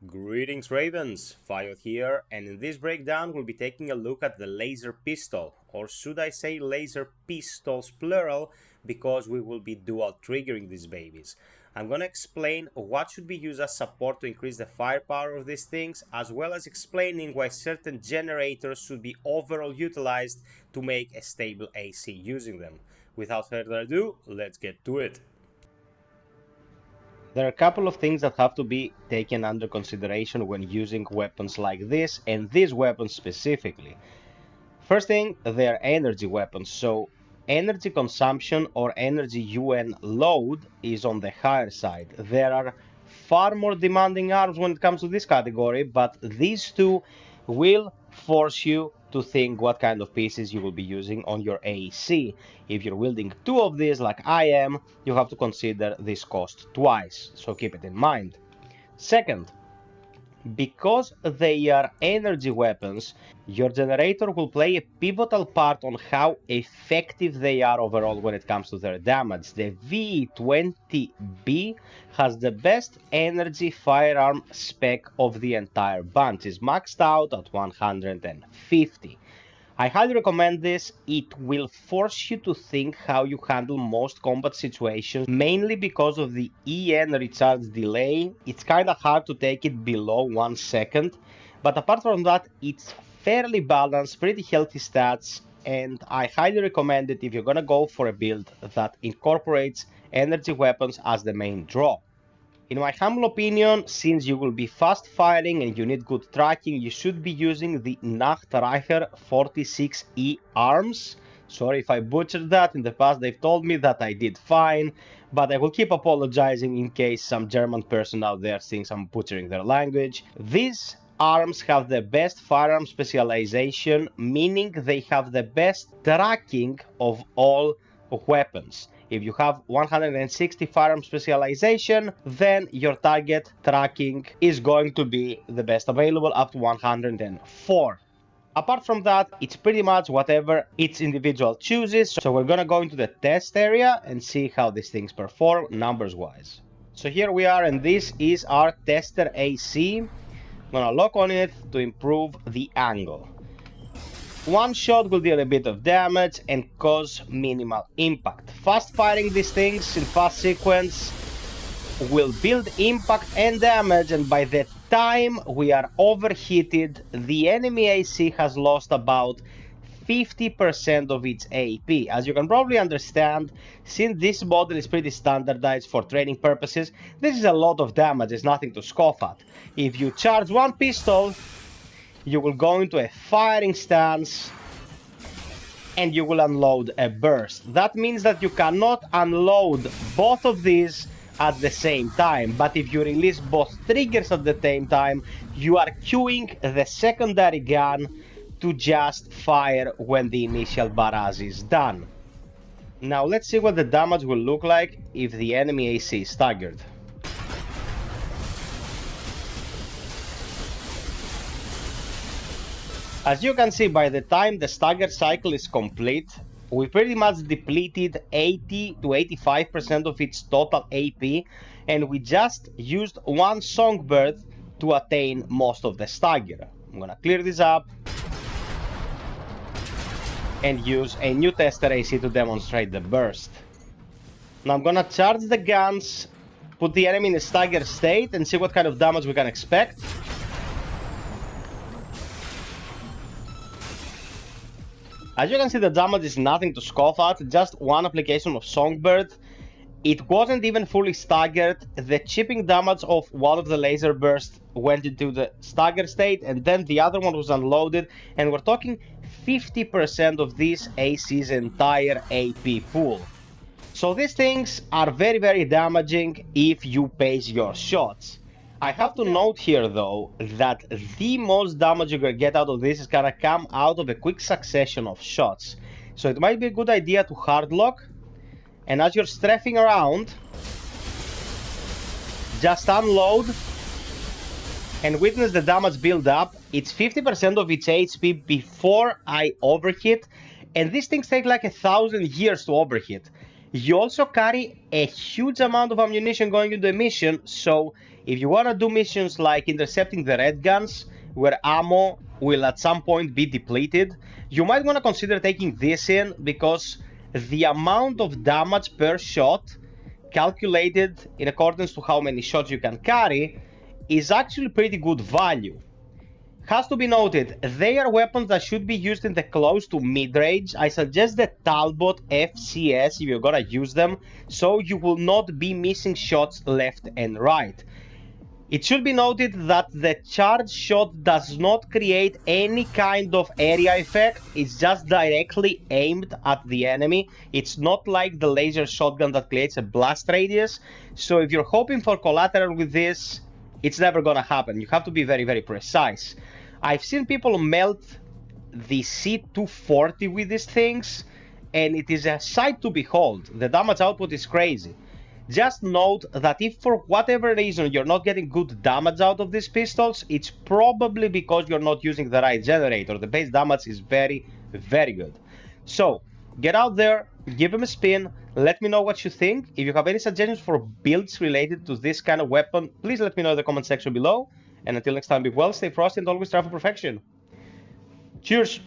Greetings Ravens, FiOth here, and in this breakdown we'll be taking a look at the laser pistol, or should I say laser pistols plural, because we will be dual triggering these babies. I'm gonna explain what should be used as support to increase the firepower of these things, as well as explaining why certain generators should be overall utilized to make a stable AC using them. Without further ado, let's get to it. There are a couple of things that have to be taken under consideration when using weapons like this, and these weapons specifically. First thing, they are energy weapons, so energy consumption or energy UN load is on the higher side. There are far more demanding arms when it comes to this category, but these two will force you to think what kind of pieces you will be using on your AEC. If you're wielding two of these like I am, you have to consider this cost twice, so keep it in mind. Second, because they are energy weapons, your generator will play a pivotal part on how effective they are overall when it comes to their damage. The V20B has the best energy firearm spec of the entire bunch. It's maxed out at 150. I highly recommend this. It will force you to think how you handle most combat situations, mainly because of the EN recharge delay. It's kinda hard to take it below 1 second, but apart from that, it's fairly balanced, pretty healthy stats, and I highly recommend it if you're gonna go for a build that incorporates energy weapons as the main draw. In my humble opinion, since you will be fast firing and you need good tracking, you should be using the Nachtreicher 46E arms. Sorry if I butchered that, in the past they've told me that I did fine, but I will keep apologizing in case some German person out there thinks I'm butchering their language. These arms have the best firearm specialization, meaning they have the best tracking of all weapons. If you have 160 firearm specialization, then your target tracking is going to be the best available, up to 104. Apart from that, it's pretty much whatever each individual chooses, so we're gonna go into the test area and see how these things perform numbers wise. So here we are, and this is our tester AC. I'm gonna lock on it to improve the angle. One shot will deal a bit of damage and cause minimal impact. Fast firing these things in fast sequence will build impact and damage, and by the time we are overheated, the enemy AC has lost about 50% of its AP. As you can probably understand, since this model is pretty standardized for training purposes, this is a lot of damage, it's nothing to scoff at. If you charge one pistol, you will go into a firing stance and you will unload a burst. That means that you cannot unload both of these at the same time, but if you release both triggers at the same time, you are queuing the secondary gun to just fire when the initial barrage is done. Now let's see what the damage will look like if the enemy AC is staggered. As you can see, by the time the stagger cycle is complete, we pretty much depleted 80 to 85% of its total AP, and we just used one songbird to attain most of the stagger. I'm gonna clear this up and use a new tester AC to demonstrate the burst. Now I'm gonna charge the guns, put the enemy in a stagger state, and see what kind of damage we can expect. As you can see, the damage is nothing to scoff at, just one application of Songbird. It wasn't even fully staggered. The chipping damage of one of the laser bursts went into the stagger state, and then the other one was unloaded, and we're talking 50% of this AC's entire AP pool. So these things are very, very damaging if you pace your shots. I have to note here though that the most damage you're gonna get out of this is gonna come out of a quick succession of shots. So it might be a good idea to hard lock, and as you're strafing around, just unload and witness the damage build up. It's 50% of its HP before I overheat, and these things take like 1,000 years to overheat. You also carry a huge amount of ammunition going into the mission, so If you want to do missions like intercepting the red guns, where ammo will at some point be depleted, you might want to consider taking this in, because the amount of damage per shot, calculated in accordance to how many shots you can carry, is actually pretty good value. Has to be noted, they are weapons that should be used in the close to mid-range. I suggest the Talbot FCS if you're gonna use them, so you will not be missing shots left and right. It should be noted that the charge shot does not create any kind of area effect, it's just directly aimed at the enemy. It's not like the laser shotgun that creates a blast radius, so if you're hoping for collateral with this, it's never gonna happen. You have to be very, very precise. I've seen people melt the C240 with these things, and it is a sight to behold. The damage output is crazy. Just note that if for whatever reason you're not getting good damage out of these pistols, it's probably because you're not using the right generator. The base damage is very, very good. So, get out there, give them a spin, let me know what you think. If you have any suggestions for builds related to this kind of weapon, please let me know in the comment section below. And until next time, be well, stay frosty, and always strive for perfection. Cheers!